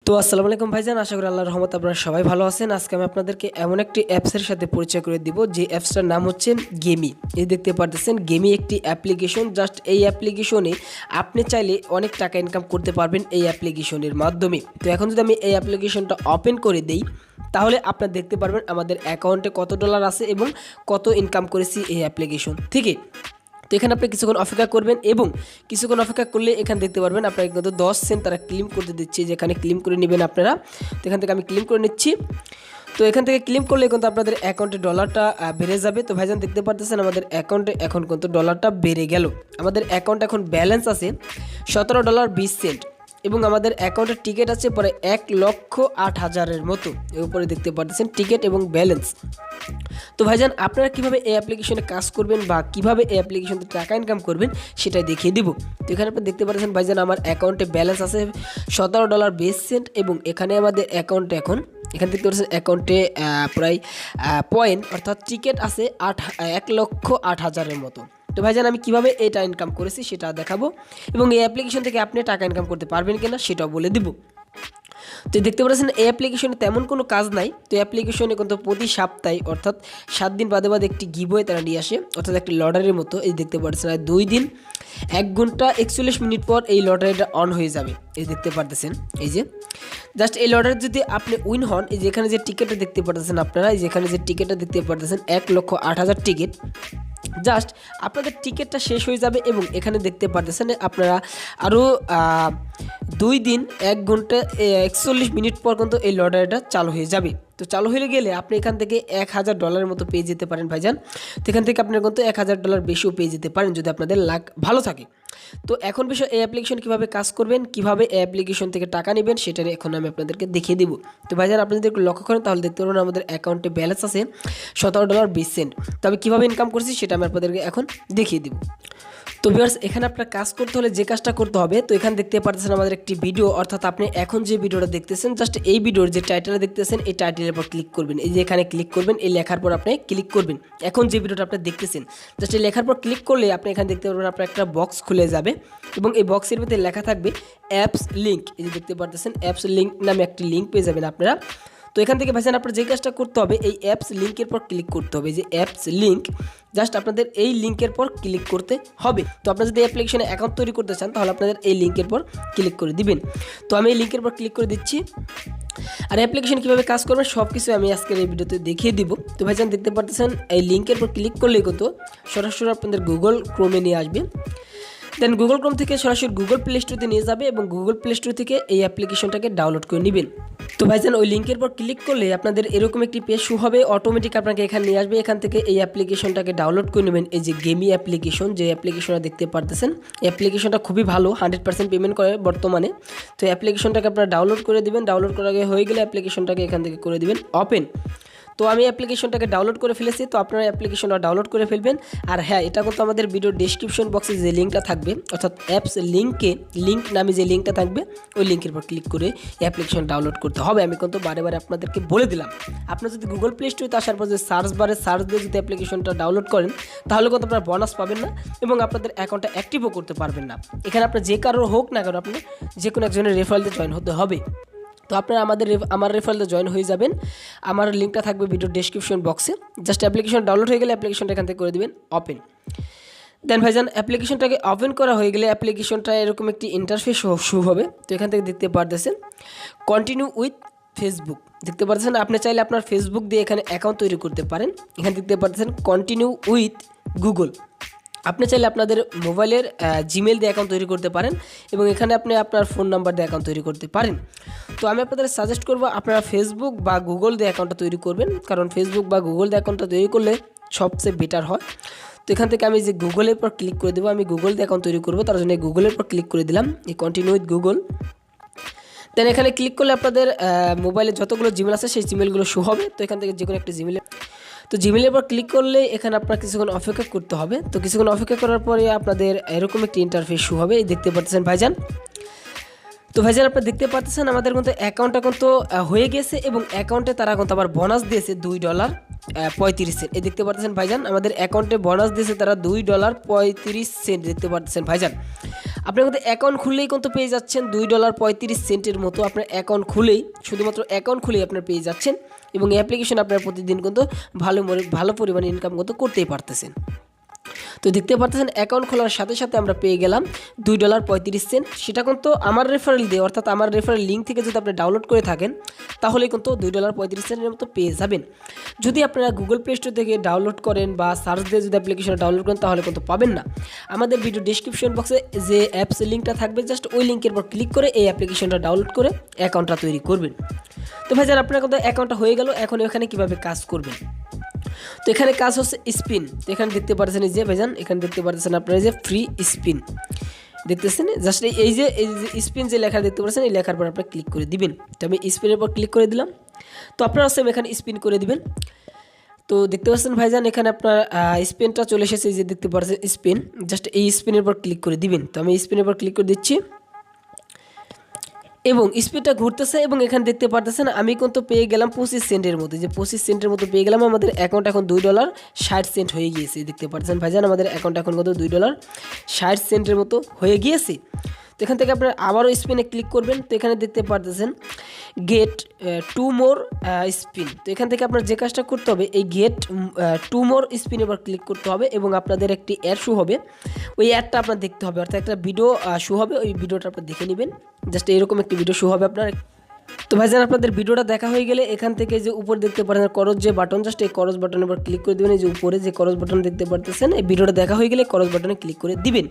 তো আসসালামু আলাইকুম ভাইজান, আশা করি আল্লাহর রহমতে আপনারা সবাই ভালো আছেন। আজকে আমি আপনাদেরকে এমন একটি অ্যাপসের সাথে পরিচয় করে দিব যে অ্যাপসটার নাম হচ্ছে গেমি। এই দেখতে পারতেছেন গেমি একটি অ্যাপ্লিকেশন। জাস্ট এই অ্যাপ্লিকেশনে আপনি চাইলে অনেক টাকা ইনকাম করতে পারবেন এই অ্যাপ্লিকেশনের মাধ্যমে। তো এখন যদি আমি এই অ্যাপ্লিকেশনটা ওপেন করে দেই তাহলে আপনারা দেখতে পারবেন আমাদের অ্যাকাউন্টে কত ডলার আছে এবং কত ইনকাম করেছি এই অ্যাপ্লিকেশন থেকে। তো এখানে আপনি কিছুক্ষণ অপেক্ষা করবেন এবং কিছুক্ষণ অপেক্ষা করলে এখানে দেখতে পারবেন আপনার কিন্তু 10 সেন্ট তারা ক্লেম করতে দিচ্ছে, যেখানে ক্লেম করে নেবেন আপনারা। তো এখান থেকে আমি ক্লেম করে নিচ্ছি। তো এখান থেকে ক্লেম করলে কিন্তু আপনাদের অ্যাকাউন্টে ডলারটা বেড়ে যাবে। তো ভাইজান দেখতে পারতেছেন আমাদের অ্যাকাউন্টে এখন কিন্তু ডলারটা বেড়ে গেল। আমাদের অ্যাকাউন্টে এখন ব্যালেন্স আছে $17.20 এবং আমাদের অ্যাকাউন্টের টিকিট আছে পরে 1,08,000-এর মতো। এর উপরে দেখতে পাচ্ছেন টিকিট এবং ব্যালেন্স। তো ভাইজান আপনারা কিভাবে এই অ্যাপ্লিকেশনে কাজ করবেন বা কিভাবে এই অ্যাপ্লিকেশন থেকে টাকা ইনকাম করবেন সেটাই দেখিয়ে দিব। তো এখানে আপনি দেখতে পাচ্ছেন ভাইজান আমার অ্যাকাউন্টে ব্যালেন্স আছে $17.20 এবং এখানে আমাদের অ্যাকাউন্টে এখানে দেখতে পাচ্ছেন অ্যাকাউন্টে প্রায় পয়েন্ট অর্থাৎ টিকিট আছে 1,08,000-এর মতো। তো ভাইজান আমি কিভাবে এটা ইনকাম করেছি সেটা দেখাবো এবং এই অ্যাপ্লিকেশন থেকে আপনি টাকা ইনকাম করতে পারবেন কিনা সেটাও বলে দিব। তো দেখতে পাচ্ছেন এই অ্যাপ্লিকেশনে তেমন কোনো কাজ নাই। তো অ্যাপ্লিকেশনে কিন্তু প্রতি সপ্তাহে অর্থাৎ 7 দিন বাদে বাদে একটি গিভওয়ে তারা নিয়ে আসে, অর্থাৎ একটি লটারির মতো। এই দেখতে পাচ্ছেন 2 দিন 1 ঘন্টা 41 মিনিট পর এই লটারিটা অন হয়ে যাবে। এই দেখতে পাচ্ছেন এই যে জাস্ট এই লটারি যদি আপনি উইন হন, এই যেখানে যে টিকিটটা দেখতে পাচ্ছেন আপনারা, এই যেখানে যে টিকিটটা দেখতে পাচ্ছেন 1,08,000 টিকিট। জাস্ট আপনাদের টিকিটটা শেষ হয়ে যাবে এবং এখানে দেখতে পাচ্ছেন আপনারা আরও 2 দিন 1 ঘন্টা 41 মিনিট পর কিন্তু এই লটারিটা চালু হয়ে যাবে। তো চালু হয়ে গেলে আপনি এখান থেকে $1,000 মতো পেয়ে যেতে পারেন ভাইজান। তো এখান থেকে আপনার কিন্তু $1,000 বেশিও পেয়ে যেতে পারেন যদি আপনাদের লাক ভালো থাকে। তো এখন বিষয় এই অ্যাপ্লিকেশন কীভাবে কাজ করবেন, কীভাবে এই অ্যাপ্লিকেশন থেকে টাকা নেবেন সেটা এখন আমি আপনাদেরকে দেখিয়ে দিব। তো ভাইজান আপনি যদি একটু লক্ষ্য করেন তাহলে দেখতে পারবেন আমাদের অ্যাকাউন্টে ব্যালেন্স আছে $17.20। তো আমি কীভাবে ইনকাম করছি সেটা আমি আপনাদেরকে এখন দেখিয়ে দিব। তো ভিউয়ার্স এখানে আপনার কাজ করতে হলে যে কাজটা করতে হবে, তো এখানে দেখতে পাচ্ছেন আমাদের একটি ভিডিও, অর্থাৎ আপনি এখন যে ভিডিওটা দেখতেছেন জাস্ট এই ভিডিওর যে টাইটেলটা দেখতেছেন এই টাইটেলের উপর ক্লিক করবেন। এই যে এখানে ক্লিক করবেন, এই লেখার পর আপনি ক্লিক করবেন। এখন যে ভিডিওটা আপনি দেখতেছেন জাস্ট এই লেখার পর ক্লিক করলে আপনি এখানে দেখতে পারবেন আপনার একটা বক্স খুলে যাবে এবং এই বক্সের ভিতরে লেখা থাকবে অ্যাপস লিঙ্ক। এই যে দেখতে পাচ্ছেন অ্যাপস লিঙ্ক নামে একটি লিঙ্ক পেয়ে যাবেন আপনারা। তো এখান থেকে ভাইজান আপনার যে কাজটা করতে হবে এই অ্যাপস লিঙ্কের পর ক্লিক করতে হবে। যে অ্যাপস লিঙ্ক জাস্ট আপনাদের এই লিঙ্কের পর ক্লিক করতে হবে। তো আপনারা যদি অ্যাপ্লিকেশনে অ্যাকাউন্ট তৈরি করতে চান তাহলে আপনাদের এই লিঙ্কের পর ক্লিক করে দিবেন। তো আমি এই লিঙ্কের পর ক্লিক করে দিচ্ছি। আর অ্যাপ্লিকেশন কীভাবে কাজ করবে সব কিছু আমি আজকের এই ভিডিওতে দেখিয়ে দিব। তো ভাইজান দেখতে পাচ্ছেন এই লিঙ্কের পর ক্লিক করলেই কিন্তু সরাসরি আপনাদের গুগল ক্রোমে নিয়ে আসবে। দেন গুগল ক্রোম থেকে সরাসরি গুগল প্লে স্টোরে নিয়ে যাবে এবং গুগল প্লে স্টোর থেকে এই অ্যাপ্লিকেশনটাকে ডাউনলোড করে নেবেন। তো ভাইজান ওই লিঙ্কের পর ক্লিক করলে আপনাদের এরকম একটি পেজ শো হবে, অটোমেটিক আপনাকে এখানে নিয়ে আসবে। এখান থেকে এই অ্যাপ্লিকেশনটাকে ডাউনলোড করে নেবেন। এই যে গেমি অ্যাপ্লিকেশন, যে অ্যাপ্লিকেশনটা দেখতে পারতেছেন অ্যাপ্লিকেশনটা খুবই ভালো, 100% পেমেন্ট করে বর্তমানে। তো অ্যাপ্লিকেশনটাকে আপনারা ডাউনলোড করে দেবেন। ডাউনলোড করা হয়ে গেলে অ্যাপ্লিকেশনটাকে এখান থেকে করে দেবেন ওপেন। তো আমি অ্যাপ্লিকেশনটাকে ডাউনলোড করে ফেলেছি। তো আপনারা অ্যাপ্লিকেশনটা ডাউনলোড করে ফেলবেন। আর হ্যাঁ, এটা কিন্তু আমাদের ভিডিও ডেসক্রিপশন বক্সে যে লিঙ্কটা থাকবে, অর্থাৎ অ্যাপস লিঙ্ক নামে যে লিঙ্কটা থাকবে ওই লিঙ্কের পর ক্লিক করে অ্যাপ্লিকেশন ডাউনলোড করতে হবে। আমি কিন্তু বারে বারে আপনাদেরকে বলে দিলাম। আপনারা যদি গুগল প্লে স্টোরে আসার পর যে সার্চ বারে সার্চ দিয়ে যদি অ্যাপ্লিকেশনটা ডাউনলোড করেন তাহলে কিন্তু আপনারা বোনাস পাবেন না এবং আপনাদের অ্যাকাউন্টটা অ্যাক্টিভও করতে পারবেন না। এখানে আপনার যে কারোর হোক না কেন আপনি যে কোনো একজনের রেফারেল জয়েন হতে হবে। তো আপনারা আমার রেফারেলে জয়েন হয়ে যাবেন। আমার লিঙ্কটা থাকবে ভিডিও ডেসক্রিপশন বক্সে। জাস্ট অ্যাপ্লিকেশন ডাউনলোড হয়ে গেলে অ্যাপ্লিকেশনটা এখান থেকে করে দেবেন ওপেন। দেন ভাইজান অ্যাপ্লিকেশনটাকে ওপেন করা হয়ে গেলে অ্যাপ্লিকেশনটা এরকম একটি ইন্টারফেস শুরু হবে। তো এখান থেকে দেখতে পারতেছেন কন্টিনিউ উইথ ফেসবুক দেখতে পাচ্ছেন। আপনি চাইলে আপনার ফেসবুক দিয়ে এখানে অ্যাকাউন্ট তৈরি করতে পারেন। এখানে দেখতে পাচ্ছেন কন্টিনিউ উইথ গুগল। আপনি চাইলে আপনাদের মোবাইলের জিমেল দিয়ে অ্যাকাউন্ট তৈরি করতে পারেন এবং এখানে আপনি আপনার ফোন নাম্বার দিয়ে অ্যাকাউন্ট তৈরি করতে পারেন। তো আমি আপনাদের সাজেস্ট করবো আপনারা ফেসবুক বা গুগল দিয়ে অ্যাকাউন্টটা তৈরি করবেন, কারণ ফেসবুক বা গুগল দিয়ে অ্যাকাউন্টটা তৈরি করলে সবচেয়ে বেটার হয়। তো এখান থেকে আমি যে গুগলের পর ক্লিক করে দেবো, আমি গুগল দিয়ে অ্যাকাউন্ট তৈরি করবো, তার জন্য গুগলের পর ক্লিক করে দিলাম এই কন্টিনিউ উইথ গুগল। দেন এখানে ক্লিক করলে আপনাদের মোবাইলে যতগুলো জিমেল আছে সেই জিমেলগুলো শো হবে। তো এখান থেকে যে কোনো একটা জিমেলের পর ক্লিক করলে এখানে আপনার কিছুক্ষণ অপেক্ষা করতে হবে। তো কিছুক্ষণ অপেক্ষা করার পরে আপনাদের এরকম একটি ইন্টারফেস শো হবে। এই দেখতে পাচ্ছেন ভাইজান। তো ভাইজান আপনারা দেখতে পাচ্ছেন আমাদের কিন্তু অ্যাকাউন্টটা কিন্তু হয়ে গেছে এবং অ্যাকাউন্টে তারা কিন্তু আবার বোনাস দিয়েছে $2.35। এই দেখতে পাচ্ছেন ভাইজান আমাদের অ্যাকাউন্টে বোনাস দিয়েছে তারা $2.35 দেখতে পাচ্ছেন ভাইজান। আপনার কিন্তু অ্যাকাউন্ট খুললেই কিন্তু পেয়ে যাচ্ছেন $2.35 মতো। আপনার অ্যাকাউন্ট খুলেই, শুধুমাত্র অ্যাকাউন্ট খুলেই আপনার পেয়ে যাচ্ছেন, এবং এই অ্যাপ্লিকেশন আপনার প্রতিদিন কিন্তু ভালো পরিমাণে ইনকাম কিন্তু করতেই পারতেছেন। তো দেখতে পাচ্ছেন অ্যাকাউন্ট খোলার সাথে সাথে আমরা পেয়ে গেলাম $2.35। সেটা কিন্তু আমার রেফারেল দিয়ে, অর্থাৎ আমার রেফারেল লিঙ্ক থেকে যদি আপনি ডাউনলোড করে থাকেন তাহলে কিন্তু $2.35 মতো পেয়ে যাবেন। যদি আপনারা গুগল প্লে স্টোর থেকে ডাউনলোড করেন বা সার্চ দিয়ে যদি অ্যাপ্লিকেশনটা ডাউনলোড করেন তাহলে কিন্তু পাবেন না। আমাদের ভিডিও ডিসক্রিপশন বক্সে যে অ্যাপস লিঙ্কটা থাকবে, জাস্ট ওই লিঙ্কের উপর ক্লিক করে এই অ্যাপ্লিকেশনটা ডাউনলোড করে অ্যাকাউন্টটা তৈরি করবেন। তো ভাইজান আপনার কিন্তু অ্যাকাউন্টটা হয়ে গেল। এখন এখানে কীভাবে কাজ করবেন? তো এখানে কাজ হচ্ছে স্পিন। তো এখানে দেখতে পাচ্ছেন এই যে ভাইজান, এখানে দেখতে পাচ্ছেন আপনারা যে ফ্রি স্পিন দেখতেছেন, জাস্ট এই যে স্পিন যে লেখা দেখতে পাচ্ছেন, এই লেখার পর আপনারা ক্লিক করে দিবেন। তো আমি স্পিনের পর ক্লিক করে দিলাম। তো আপনারা সেম এখানে স্পিন করে দিবেন। তো দেখতে পাচ্ছেন ভাইজান এখানে আপনার স্পিনটা চলে এসেছে, এই যে দেখতে পাচ্ছেন স্পিন, জাস্ট এই স্পিনের পর ক্লিক করে দিবেন। তো আমি স্পিনের পর ক্লিক করে দিচ্ছি এবং স্পিডটা ঘুরতেছে, এবং এখানে দেখতে পারতেছেন আমি কিন্তু পেয়ে গেলাম 25 সেন্টের মতো, যে 25 সেন্টের মতো পেয়ে গেলাম। আমাদের অ্যাকাউন্ট এখন $2.60 হয়ে গিয়েছে। দেখতে পাচ্ছেন ভাইজান আমাদের অ্যাকাউন্ট এখন কত $2.60 মতো হয়ে গিয়েছে। তো এখান থেকে আপনারা আবারও স্পিনে ক্লিক করবেন। তো এখানে দেখতে পারতেছেন গেট 2 মোর স্পিন। তো এখান থেকে আপনার যে কাজটা করতে হবে, এই গেট 2 মোর স্পিন এবার ক্লিক করতে হবে, এবং আপনাদের একটি অ্যাড শো হবে, ওই অ্যাডটা আপনার দেখতে হবে, অর্থাৎ একটা ভিডিও শো হবে, ওই ভিডিওটা আপনার দেখে নেবেন। জাস্ট এরকম একটি ভিডিও শো হবে আপনার। তো ভাইজান আপনাদের ভিডিওটা দেখা হয়ে গেলে এখান থেকে যে উপর দেখতে পারেন করজ যে বাটন, জাস্ট এই করজ বাটনের উপর ক্লিক করে দেবেন। এই যে উপরে যে করজ বাটন দেখতে পারতেছেন, এই ভিডিওটা দেখা হয়ে গেলে করজ বাটনে ক্লিক করে দিবেন।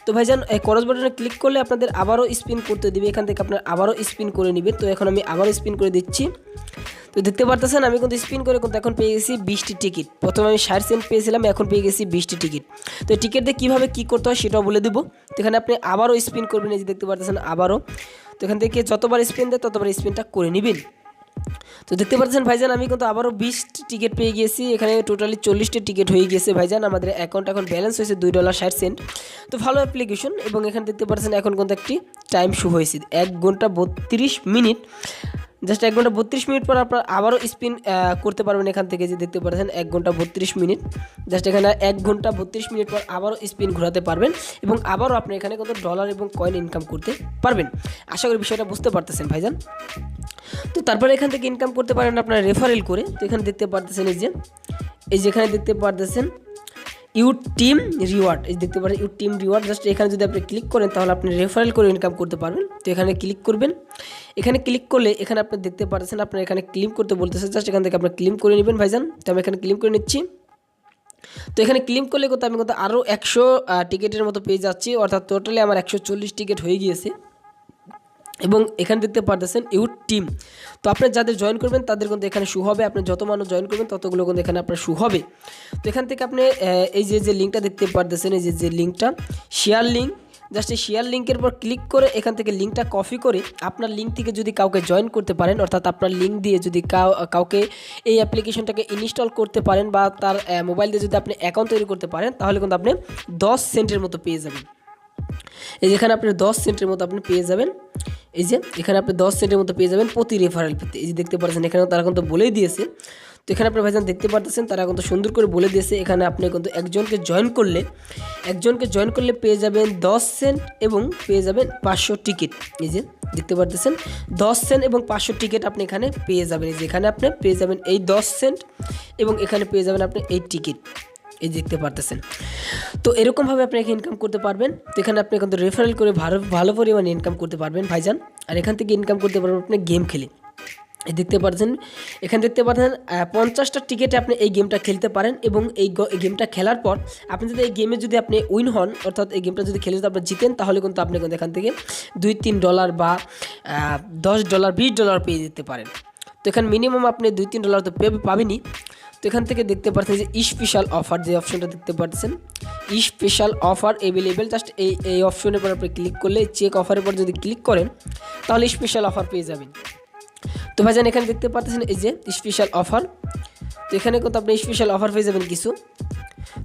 তো ভাইজান এই করজ বাটনে ক্লিক করলে আপনাদের আবারও স্পিন করতে দিবে, এখান থেকে আপনার আবারও স্পিন করে নেবেন। তো এখন আমি আবারও স্পিন করে দিচ্ছি। তো দেখতে পারতেছেন আমি কিন্তু স্পিন করে কিন্তু এখন পেয়ে গেছি 20টি টিকিট। প্রথমে আমি 60 সেন্ট পেয়েছিলাম, এখন পেয়ে গেছি 20টি টিকিট। তো এই টিকিট দিয়ে কীভাবে কী করতে হয় সেটাও বলে দেবো। তো এখানে আপনি আবারও স্পিন করবেন, এই যে দেখতে পারতেছেন আবারও। তো এখান থেকে যতবার স্পিন দেয় ততবার স্পিনটা করে নেবেন। তো দেখতে পাচ্ছেন ভাইজান আমি কিন্তু আবারও 20টি টিকিট পেয়ে গিয়েছি। এখানে টোটালি 40টি টিকিট হয়ে গিয়েছে ভাইজান। আমাদের অ্যাকাউন্ট এখন ব্যালেন্স হয়েছে $2.60। তো ভালো অ্যাপ্লিকেশন, এবং এখানে দেখতে পাচ্ছেন এখন কিন্তু একটি টাইম শো হয়েছে 1 ঘন্টা 32 মিনিট। জাস্ট 1 ঘন্টা 32 মিনিট পর আপনার আবারও স্পিন করতে পারবেন এখান থেকে, যে দেখতে পাচ্ছেন 1 ঘন্টা 32 মিনিট। জাস্ট এখানে 1 ঘন্টা 32 মিনিট পর আবারও স্পিন ঘোরাতে পারবেন, এবং আবারও আপনি এখানে কত ডলার এবং কয়েন ইনকাম করতে পারবেন। আশা করি বিষয়টা বুঝতে পারতেছেন ভাইজান। তো তারপরে এখান থেকে ইনকাম করতে পারেন আপনার রেফারেল করে। তো এখানে দেখতে পারতেছেন এই যেখানে দেখতে পারতেছেন ইউ টিম রিওয়ার্ড, এই দেখতে পারেন ইউ টিম রিওয়ার্ড। জাস্ট এখানে যদি আপনি ক্লিক করেন তাহলে আপনি রেফারেল করে ইনকাম করতে পারবেন। তো এখানে ক্লিক করবেন। এখানে ক্লিক করলে এখানে আপনি দেখতে পাচ্ছেন আপনার এখানে ক্লেম করতে বলতেছে, জাস্ট এখান থেকে আপনি ক্লেম করে নেবেন ভাইজান। তো আমি এখানে ক্লেম করে নিচ্ছি। তো এখানে ক্লেম করলে কত আমি কত আরও 100 টিকিটের মতো পেয়ে যাচ্ছি, অর্থাৎ টোটালি আমার 140 টিকিট হয়ে গিয়েছে। এবং এখানে দেখতে পারতেছেন ইউ টিম। তো আপনি যাদের জয়েন করবেন তাদের কিন্তু এখানে শু হবে, আপনি যত মানুষ জয়েন করবেন ততগুলো কিন্তু এখানে আপনার শু হবে। তো এখান থেকে আপনি এই যে লিঙ্কটা দেখতে পারতেছেন, এই যে লিঙ্কটা শেয়ার লিঙ্ক, জাস্ট এই শেয়ার লিঙ্কের উপর ক্লিক করে এখান থেকে লিঙ্কটা কপি করে আপনার লিঙ্ক থেকে যদি কাউকে জয়েন করতে পারেন, অর্থাৎ আপনার লিঙ্ক দিয়ে যদি কাউকে এই অ্যাপ্লিকেশনটাকে ইনস্টল করতে পারেন, বা তার মোবাইল দিয়ে যদি আপনি অ্যাকাউন্ট তৈরি করতে পারেন, তাহলে কিন্তু আপনি 10 সেন্টের মতো পেয়ে যাবেন। এই যেখানে আপনি 10 সেন্টের মতো আপনি পেয়ে যাবেন। এই যে এখানে আপনি 10 সেন্টের মতো পেয়ে যাবেন প্রতি রেফারেল পেতে। এই যে দেখতে পাচ্ছেন এখানে তারা কিন্তু বলেই দিয়েছে। তো এখানে আপনি ভাইজান দেখতে পাচ্ছেন তারা কিন্তু সুন্দর করে বলে দিয়েছে। এখানে আপনি কিন্তু একজনকে জয়েন করলে পেয়ে যাবেন 10 সেন্ট এবং পেয়ে যাবেন 500 টিকিট। এই যে দেখতে পাচ্ছেন 10 সেন্ট এবং 500 টিকিট আপনি এখানে পেয়ে যাবেন। এই যে এখানে আপনি পেয়ে যাবেন এই 10 সেন্ট এবং এখানে পেয়ে যাবেন আপনি এই টিকিট, এই দেখতে পারতেছেন। তো এরকমভাবে আপনি ইনকাম করতে পারবেন। তো এখানে আপনি কিন্তু রেফারেল করে ভালো পরিমাণে ইনকাম করতে পারবেন ভাইজান। আর এখান থেকে ইনকাম করতে পারবেন আপনি গেম খেলে। এই দেখতে পাচ্ছেন এখানে দেখতে পাচ্ছেন 50টা টিকিটে আপনি এই গেমটা খেলতে পারেন, এবং এই গেমটা খেলার পর আপনি যদি এই গেমে যদি আপনি উইন হন, অর্থাৎ এই গেমটা যদি খেলে যদি আপনি জিতেন, তাহলে কিন্তু আপনি কিন্তু এখান থেকে $2-3 বা $10 $20 পেয়ে যেতে পারেন। তো এখানে মিনিমাম আপনি $2-3 তো পাবেনই। তো এখান থেকে দেখতে পাচ্ছেন যে স্পেশাল অফার যে অপশনটা দেখতে পাচ্ছেন, স্পেশাল অফার অ্যাভেলেবেল। জাস্ট এই অপশনের পর আপনি ক্লিক করলে, চেক অফারের পর যদি ক্লিক করেন তাহলে স্পেশাল অফার পেয়ে যাবেন। তো ভাইজান এখানে দেখতে পাচ্ছেন এই যে স্পেশাল অফার। তো এখানে কিন্তু আপনি স্পেশাল অফার পেয়ে যাবেন কিছু।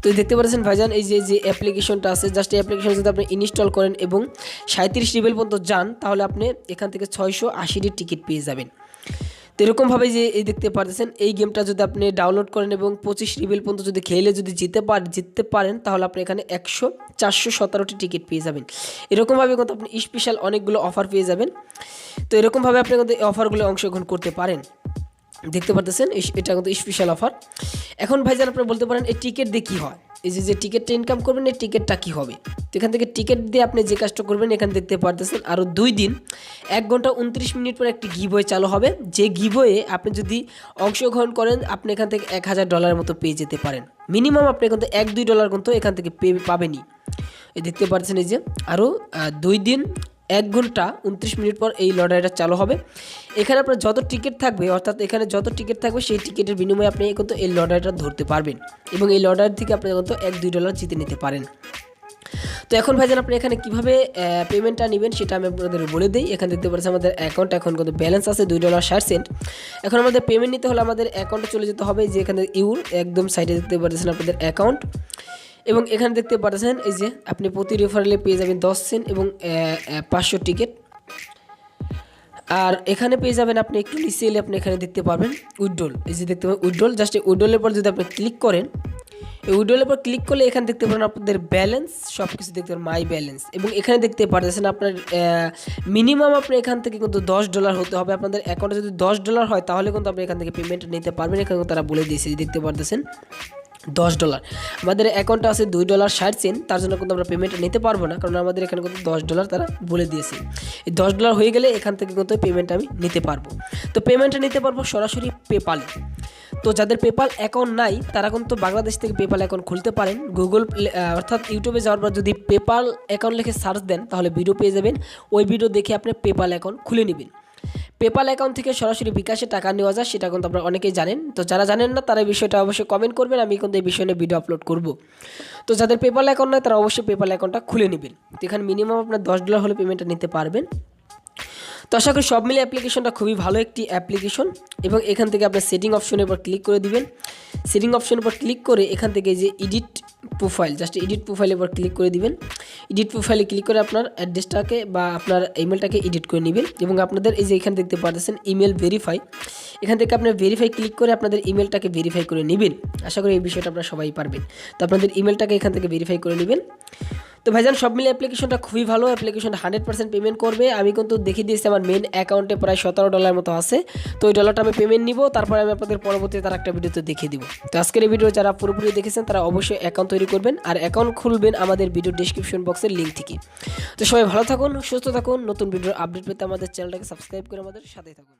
তো দেখতে পাচ্ছেন ভাইজান এই যে অ্যাপ্লিকেশনটা আছে, জাস্ট এই অ্যাপ্লিকেশন যদি আপনি ইনস্টল করেন এবং 37 লেভেল পর্যন্ত যান, তাহলে আপনি এখান থেকে 680টি টিকিট পেয়ে যাবেন। তো এরকমভাবে যে এই দেখতে পারতেছেন এই গেমটা যদি আপনি ডাউনলোড করেন এবং 25 লেভেল পর্যন্ত যদি খেলে যদি জিততে পারেন তাহলে আপনি এখানে 417টি টিকিট পেয়ে যাবেন। এরকমভাবে কিন্তু আপনি স্পেশাল অনেকগুলো অফার পেয়ে যাবেন। তো এরকমভাবে আপনি কিন্তু এই অফারগুলো অংশগ্রহণ করতে পারেন। দেখতে পারতেছেন এটা কিন্তু স্পেশাল অফার। এখন ভাইজান আপনি বলতে পারেন এই টিকিট দিয়ে কী হয়, এই যে টিকিটটা ইনকাম করবেন এই টিকিটটা কী হবে। তো এখান থেকে টিকিট দিয়ে আপনি যে কাজটা করবেন এখানে দেখতে পারতেছেন আরও 2 দিন 1 ঘন্টা 29 মিনিট পর একটি গিভওয়ে চালু হবে। যে গিভওয়ে আপনি যদি অংশগ্রহণ করেন আপনি এখান থেকে $1000 মতো পেয়ে যেতে পারেন। মিনিমাম আপনি কিন্তু $1-2 কিন্তু এখান থেকে পাবেনই। এই দেখতে পাচ্ছেন এই যে আরও 2 দিন 1 ঘন্টা 29 মিনিট পর এই লটারিটা চালু হবে। এখানে আপনার যত টিকিট থাকবে, অর্থাৎ এখানে যত টিকিট থাকবে সেই টিকিটের বিনিময়ে আপনি কিন্তু এই লটারিটা ধরতে পারবেন এবং এই লটারি থেকে আপনি কিন্তু $1-2 জিতে নিতে পারেন। তো এখন ভাইজান আপনি এখানে কীভাবে পেমেন্টটা নেবেন সেটা আমি আপনাদের বলে দিই। এখানে দেখতে পাচ্ছেন আমাদের অ্যাকাউন্ট এখন কিন্তু ব্যালেন্স আছে $2.60। এখন আমাদের পেমেন্ট নিতে হলে আমাদের অ্যাকাউন্টে চলে যেতে হবে, যে এখানে একদম সাইডে দেখতে পাচ্ছেন আপনাদের অ্যাকাউন্ট, এবং এখানে দেখতে পাচ্ছেন এই যে আপনি প্রতি রেফারেলে পেয়ে যাবেন 10 সেন্ট এবং 500 টিকিট। আর এখানে পেয়ে যাবেন আপনি একটু নিচে এলে আপনি এখানে দেখতে পাবেন উইথড্রল, এই যে দেখতে পাবেন উইথড্রল। জাস্ট এই উইথড্রলের পর যদি আপনি ক্লিক করেন, এই উইথড্রলের পর ক্লিক করলে এখানে দেখতে পাবেন আপনাদের ব্যালেন্স সব কিছু দেখতে পাবেন মাই ব্যালেন্স, এবং এখানে দেখতে পাচ্ছেন আপনার মিনিমাম আপনি এখান থেকে কিন্তু $10 হতে হবে। আপনাদের অ্যাকাউন্টে যদি $10 হয় তাহলে কিন্তু আপনি এখান থেকে পেমেন্ট নিতে পারবেন। এখানে তারা বলে দিয়েছে, দেখতে পাচ্ছেন $10। আমাদের অ্যাকাউন্টে আছে $2.60, তার জন্য কিন্তু আমরা পেমেন্ট নিতে পারবো না, কারণ আমাদের এখানে কিন্তু $10 তারা বলে দিয়েছে। এই $10 হয়ে গেলে এখান থেকে কিন্তু পেমেন্ট আমি নিতে পারবো। তো পেমেন্টটা নিতে পারবো সরাসরি পেপালে। তো যাদের পেপাল অ্যাকাউন্ট নাই তারা কিন্তু বাংলাদেশ থেকে পেপাল অ্যাকাউন্ট খুলতে পারেন। অর্থাৎ ইউটিউবে যাওয়ার পর যদি পেপাল অ্যাকাউন্ট লিখে সার্চ দেন তাহলে ভিডিও পেয়ে যাবেন। ওই ভিডিও দেখে আপনি পেপাল অ্যাকাউন্ট খুলে নেবেন। পেপাল অ্যাকাউন্ট থেকে সরাসরি বিকাশে টাকা নেওয়া যায়, সেটা কিন্তু আপনারা অনেকেই জানেন। তো যারা জানেন না তারা এই বিষয়টা অবশ্যই কমেন্ট করবেন, আমি কিন্তু এই বিষয় নিয়ে ভিডিও আপলোড করব। তো যাদের পেপাল অ্যাকাউন্ট নয় তারা অবশ্যই পেপাল অ্যাকাউন্টটা খুলে নেবেন। তো এখানে মিনিমাম আপনার $10 হলে পেমেন্টটা নিতে পারবেন। তো আশা করি সব মিলে অ্যাপ্লিকেশনটা খুবই ভালো একটি অ্যাপ্লিকেশন, এবং এখান থেকে আপনার সেটিং অপশনের উপর ক্লিক করে দিবেন। সেটিং অপশনের উপর ক্লিক করে এখান থেকে যে এডিট প্রোফাইল, জাস্ট এডিট প্রোফাইলের উপর ক্লিক করে দিবেন। এডিট প্রোফাইলে ক্লিক করে আপনার অ্যাড্রেসটাকে বা আপনার ইমেলটাকে এডিট করে নেবেন, এবং আপনাদের এই যে এখানে দেখতে পাচ্ছেন ইমেল ভেরিফাই, এখান থেকে আপনার ভেরিফাই ক্লিক করে আপনাদের ইমেলটাকে ভেরিফাই করে নেবেন। আশা করি এই বিষয়টা আপনারা সবাই পারবেন। তো আপনাদের ইমেলটাকে এখান থেকে ভেরিফাই করে নেবেন। তো ভাইজান সব মিলে অ্যাপ্লিকেশনটা খুবই ভালো, অ্যাপ্লিকেশনটা 100% পেমেন্ট করবে। আমি কিন্তু দেখিয়ে দিয়েছি আমার মেন অ্যাকাউন্টে প্রায় $17 মতো আছে। তো ওই ডলারটা আমি পেমেন্ট নিব, তারপরে আমি আপনাদের পরবর্তীতে তার একটা ভিডিওতে দেখিয়ে দিব। তো আজকের এই ভিডিও যারা পুরোপুরি দেখেছেন তারা অবশ্যই অ্যাকাউন্ট তৈরি করবেন, আর অ্যাকাউন্ট খুলবেন আমাদের ভিডিও ডিসক্রিপশন বক্সের লিঙ্ক থেকে। তো সবাই ভালো থাকুন, সুস্থ থাকুন। নতুন ভিডিওর আপডেট পেতে আমাদের চ্যানেলটাকে সাবস্ক্রাইব করে আমাদের সাথেই থাকুন।